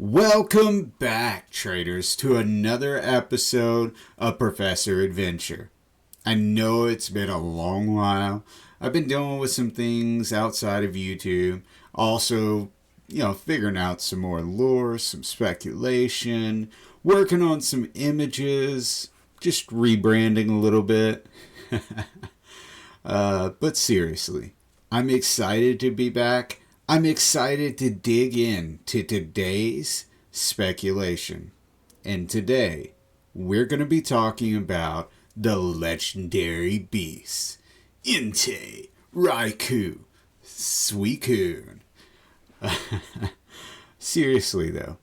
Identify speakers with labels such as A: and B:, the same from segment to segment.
A: Welcome back, traders, to another episode of Professor Adventure. I know it's been a long while. I've been dealing with some things outside of YouTube. Also, figuring out some more lore, some speculation, working on some images, just rebranding a little bit. But seriously, I'm excited to be back. I'm excited to dig into today's speculation. And today, we're going to be talking about the legendary beasts. Entei, Raikou, Suicune. Seriously though,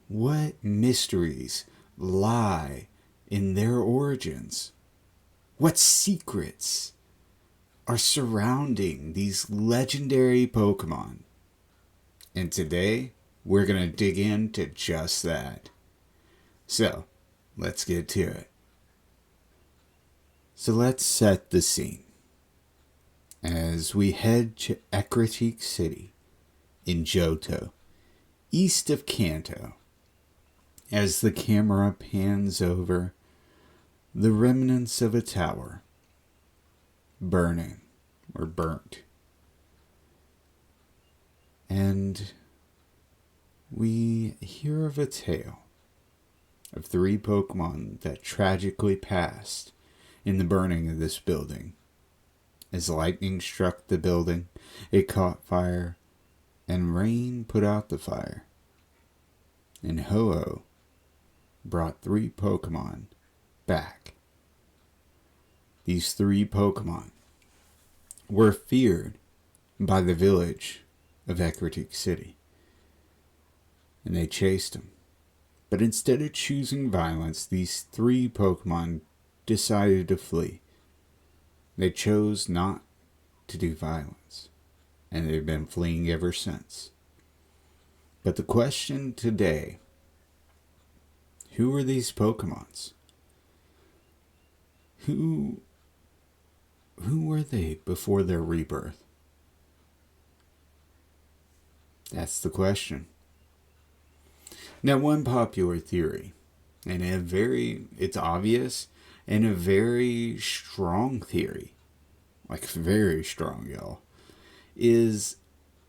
A: what mysteries lie in their origins? What secrets are surrounding these legendary Pokemon? And today, we're going to dig into just that. So, let's get to it. So let's set the scene. As we head to Ecruteak City in Johto, east of Kanto, as the camera pans over the remnants of a tower burning or burnt. And we hear of a tale of 3 Pokemon that tragically passed in the burning of this building. As lightning struck the building, it caught fire, and rain put out the fire. And Ho-Oh brought 3 Pokemon back. These 3 Pokemon were feared by the village of Ecruteak City, and they chased him. But instead of choosing violence, these 3 Pokemon decided to flee. They chose not to do violence, and they've been fleeing ever since. But the question today, who are these Pokemons? Who were they before their rebirth? That's the question. Now, one popular theory, and it's obvious, and a very strong theory, like very strong, y'all, is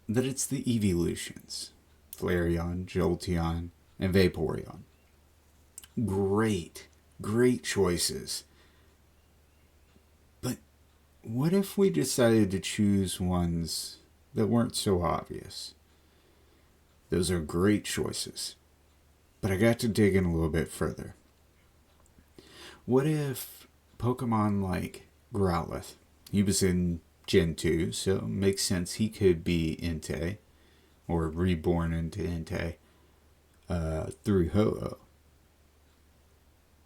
A: that it's the evolutions. Flareon, Jolteon, and Vaporeon. Great choices. But what if we decided to choose ones that weren't so obvious? Those are great choices. But I got to dig in a little bit further. What if Pokemon like Growlithe, he was in Gen 2, so it makes sense he could be Entei, or reborn into Entei, through Ho-Oh.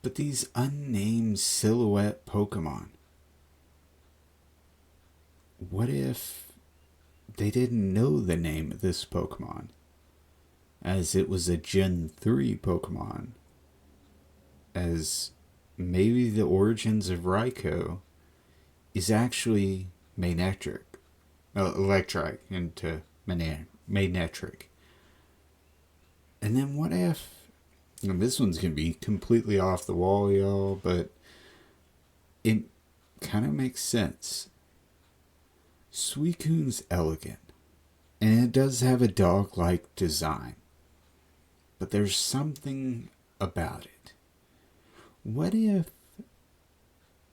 A: But these unnamed silhouette Pokemon, what if they didn't know the name of this Pokemon, as it was a Gen 3 Pokemon, as maybe the origins of Raikou is actually Magnetric, Electric into Magnetric. And then what if, and this one's going to be completely off the wall, y'all, but it kind of makes sense. Suicune's elegant, and it does have a dog-like design, but there's something about it. What if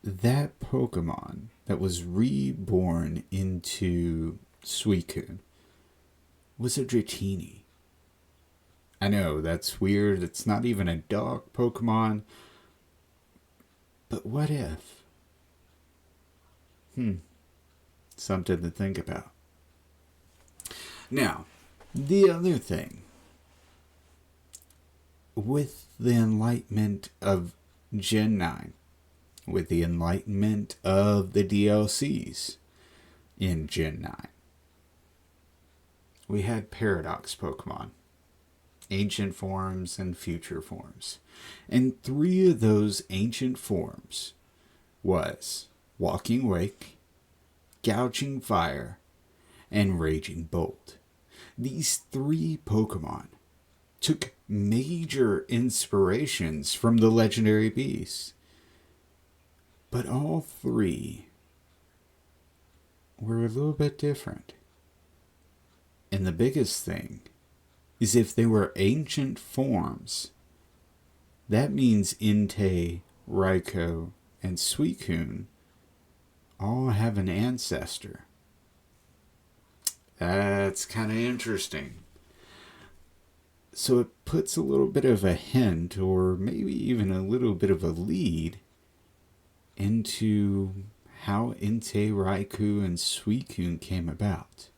A: that Pokemon that was reborn into Suicune was a Dratini? I know, that's weird. It's not even a dog Pokemon. But what if? Something to think about. Now, the other thing. With the enlightenment of Gen 9, with the enlightenment of the DLCs in Gen 9, we had Paradox Pokemon, ancient forms and future forms. And 3 of those ancient forms was Walking Wake, Gouging Fire, and Raging Bolt. These 3 Pokemon took major inspirations from the legendary beasts. But all three were a little bit different. And the biggest thing is if they were ancient forms, that means Entei, Raikou, and Suicune all have an ancestor. That's kind of interesting. So it puts a little bit of a hint, or maybe even a little bit of a lead, into how Entei, Raikou, and Suicune came about.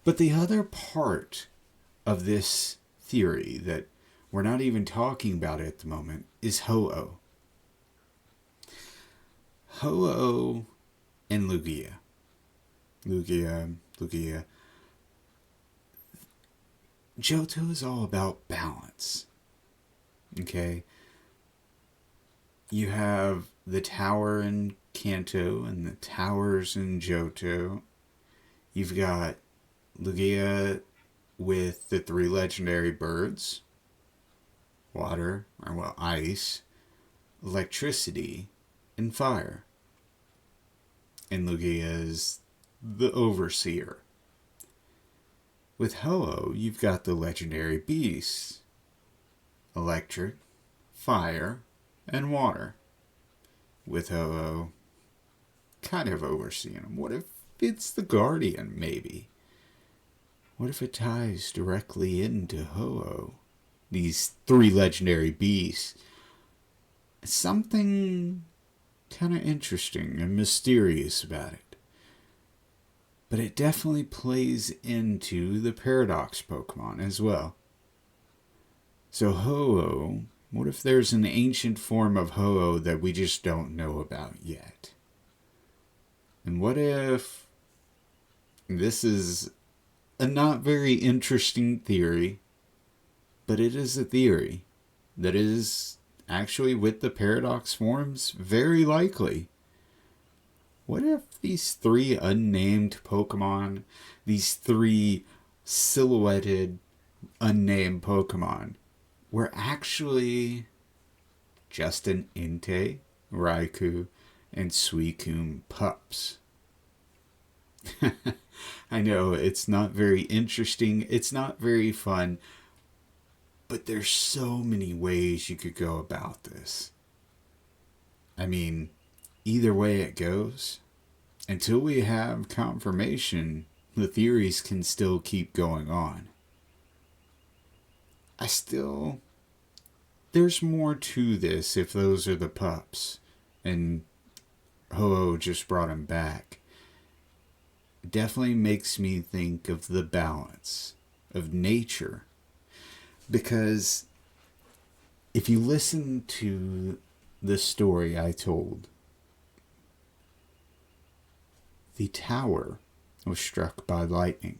A: But the other part of this theory that we're not even talking about at the moment is Ho-Oh. Ho-Oh and Lugia. Lugia. Johto is all about balance. Okay? You have the tower in Kanto and the towers in Johto. You've got Lugia with the three legendary birds. Water, ice, electricity, and fire. And Lugia is the overseer. With Ho-Oh, you've got the legendary beasts. Electric, fire, and water. With Ho-Oh, kind of overseeing them. What if it's the guardian, maybe? What if it ties directly into Ho-Oh? These three legendary beasts. Something kind of interesting and mysterious about it. But it definitely plays into the Paradox Pokemon as well. So Ho-Oh, what if there's an ancient form of Ho-Oh that we just don't know about yet? And what if this is a not very interesting theory, but it is a theory that is actually, with the Paradox forms, very likely. What if these three unnamed Pokemon, these three silhouetted unnamed Pokemon, were actually just an Entei, Raikou, and Suicune pups? I know, it's not very interesting, it's not very fun, but there's so many ways you could go about this. I mean, either way it goes, until we have confirmation, the theories can still keep going on. There's more to this if those are the pups, and Ho-Oh just brought him back. It definitely makes me think of the balance of nature. Because if you listen to the story I told, the tower was struck by lightning.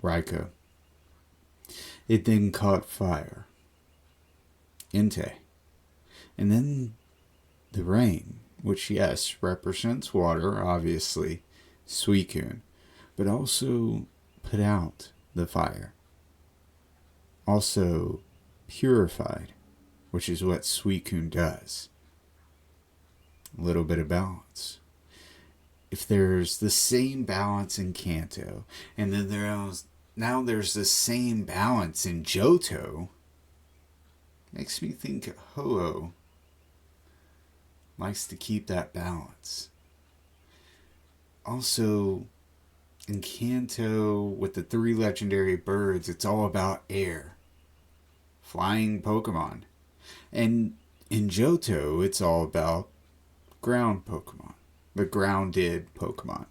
A: Raikou. It then caught fire. Entei. And then the rain, which, yes, represents water, obviously, Suicune, but also put out the fire. Also purified, which is what Suicune does. A little bit of balance. If there's the same balance in Kanto, and then there's the same balance in Johto, makes me think Ho-Oh likes to keep that balance. Also, in Kanto, with the three legendary birds, it's all about air. Flying Pokemon. And in Johto, it's all about ground Pokemon. The grounded Pokemon.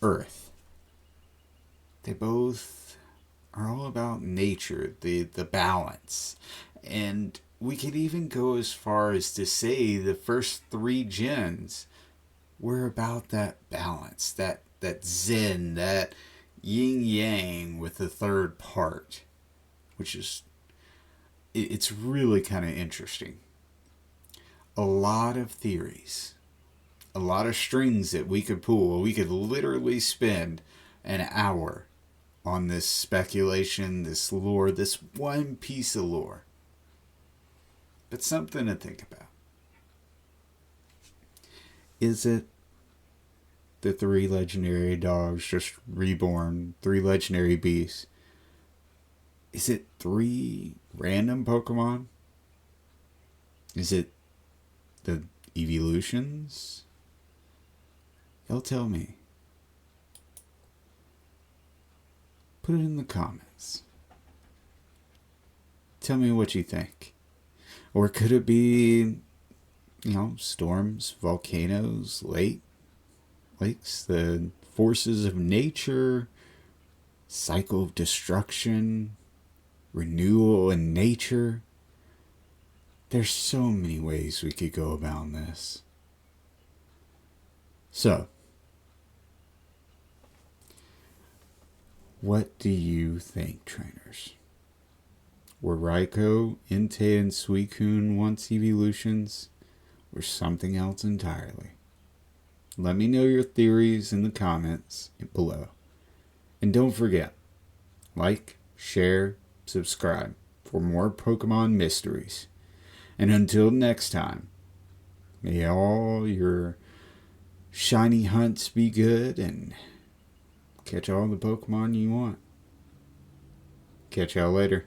A: Earth. They both are all about nature, the balance. And we could even go as far as to say the first three gens were about that balance, that zen, that yin-yang with the third part, which is, it's really kind of interesting. A lot of theories, a lot of strings that we could pull. We could literally spend an hour on this speculation, this lore, this one piece of lore. But something to think about. Is it the 3 legendary dogs just reborn, 3 legendary beasts? Is it 3 random Pokemon? Is it the evolutions? Y'all tell me. Put it in the comments. Tell me what you think. Or could it be, storms, volcanoes, lakes, the forces of nature, cycle of destruction, renewal in nature? There's so many ways we could go about this. So, what do you think, trainers? Were Raikou, Entei, and Suicune once evolutions, or something else entirely? Let me know your theories in the comments below. And don't forget, like, share, subscribe for more Pokemon mysteries. And until next time, may all your shiny hunts be good and catch all the Pokemon you want. Catch y'all later.